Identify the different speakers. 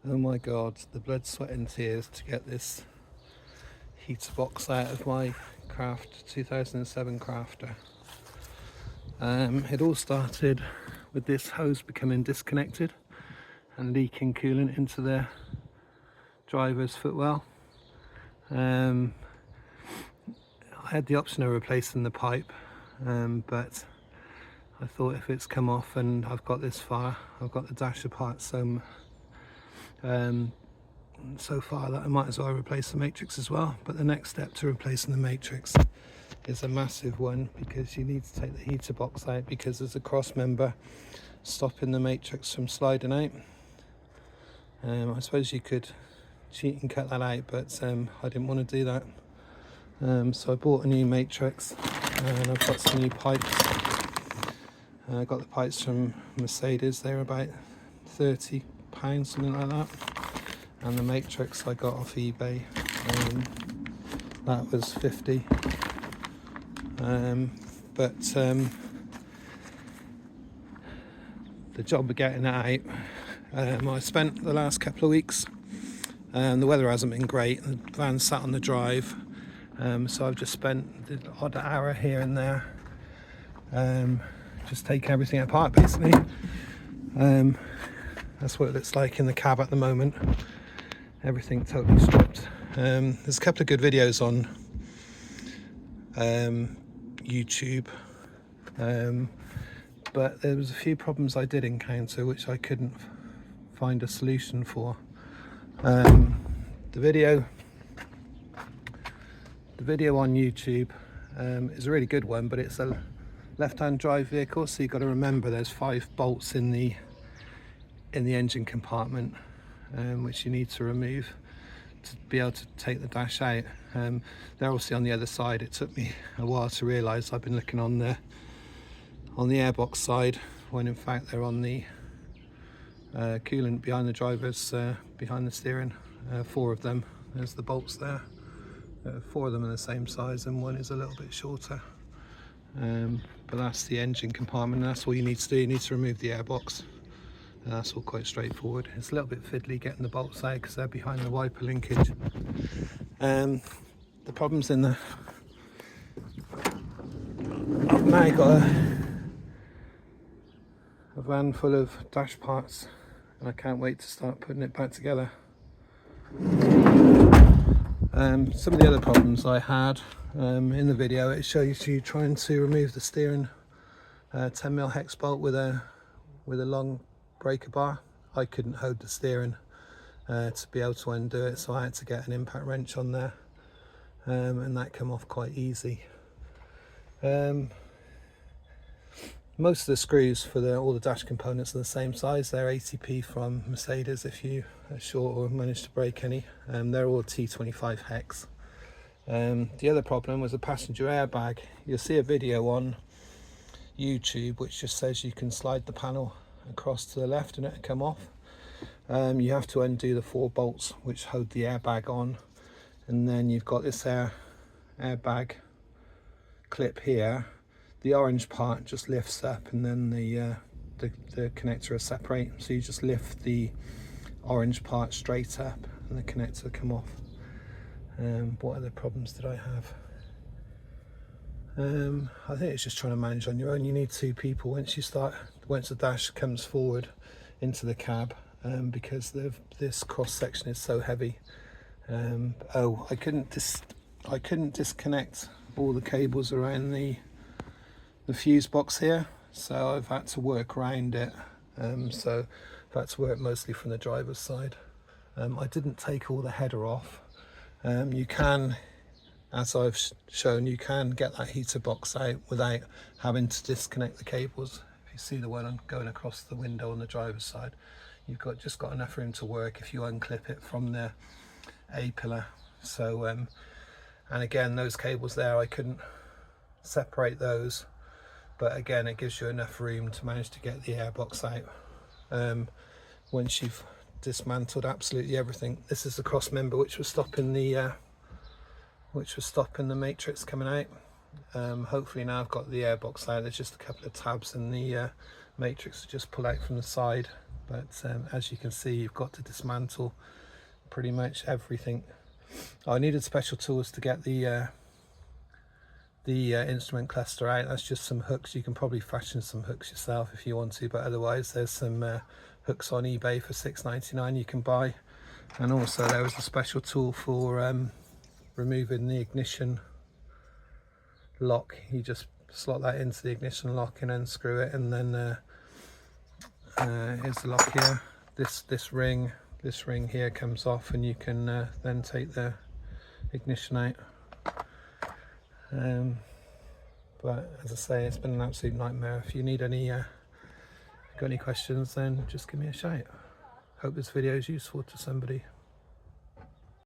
Speaker 1: Oh my god, the blood, sweat and tears to get this heater box out of my Craft 2007 Crafter. It all started with this hose becoming disconnected and leaking coolant into the driver's footwell. I had the option of replacing the pipe, but I thought if it's come off and I've got this far, I've got the dash apart so far that I might as well replace the matrix as well. But the next step to replacing the matrix is a massive one, because you need to take the heater box out, because there's a cross member stopping the matrix from sliding out. I suppose you could cheat and cut that out, but I didn't want to do that. So I bought a new matrix and I've got some new pipes. I got the pipes from Mercedes, they were about £30, something like that. And the matrix I got off eBay, that was 50. The job of getting it out, I spent the last couple of weeks, the weather hasn't been great, the van sat on the drive, so I've just spent the odd hour here and there, just taking everything apart basically. That's what it looks like in the cab at the moment, everything totally stripped. There's a couple of good videos on YouTube, but there was a few problems I did encounter which I couldn't find a solution for. The video on YouTube is a really good one, but it's a left-hand drive vehicle, so you've got to remember there's 5 bolts in the engine compartment, which you need to remove to be able to take the dash out. They're obviously on the other side. It took me a while to realise I've been looking on the airbox side, when in fact they're on the coolant behind the driver's, behind the steering. 4 of them, there's the bolts there. 4 of them are the same size and one is a little bit shorter. But that's the engine compartment, and that's all you need to do. You need to remove the airbox. That's all quite straightforward. It's a little bit fiddly getting the bolts out because they're behind the wiper linkage. The problem's in the... I've now got a van full of dash parts and I can't wait to start putting it back together. Some of the other problems I had in the video, it shows you trying to remove the steering 10mm hex bolt with a long breaker bar. I couldn't hold the steering to be able to undo it, so I had to get an impact wrench on there, and that came off quite easy. Most of the screws for all the dash components are the same size. They're ATP from Mercedes if you are short or manage to break any. They're all T25 hex. The other problem was the passenger airbag. You'll see a video on YouTube which just says you can slide the panel across to the left and it'll come off. You have to undo the 4 bolts which hold the airbag on, and then you've got this airbag clip here. The orange part just lifts up and then the connector will separate, so you just lift the orange part straight up and the connector will come off. What other problems did I have? I think it's just trying to manage on your own. You need 2 people once the dash comes forward into the cab, because this cross section is so heavy. I couldn't disconnect all the cables around the fuse box here, so I've had to work around it. So I've had to work mostly from the driver's side. I didn't take all the header off. You can, as I've shown, you can get that heater box out without having to disconnect the cables. If you see the one going across the window on the driver's side, you've just got enough room to work if you unclip it from the A-pillar. So and again, those cables there, I couldn't separate those, but again, it gives you enough room to manage to get the airbox out once you've dismantled absolutely everything. This is the cross member which was stopping the matrix coming out. Hopefully now I've got the airbox out. There's just a couple of tabs and the matrix to just pull out from the side, but as you can see, you've got to dismantle pretty much everything. I needed special tools to get the instrument cluster out. That's just some hooks. You can probably fashion some hooks yourself if you want to, but otherwise there's some hooks on eBay for $6.99 you can buy. And also there was a special tool for removing the ignition lock. You just slot that into the ignition lock and unscrew it, and then here's the lock here. This ring here comes off, and you can then take the ignition out. But as I say, it's been an absolute nightmare. If you need any got any questions, then just give me a shout. Hope this video is useful to somebody.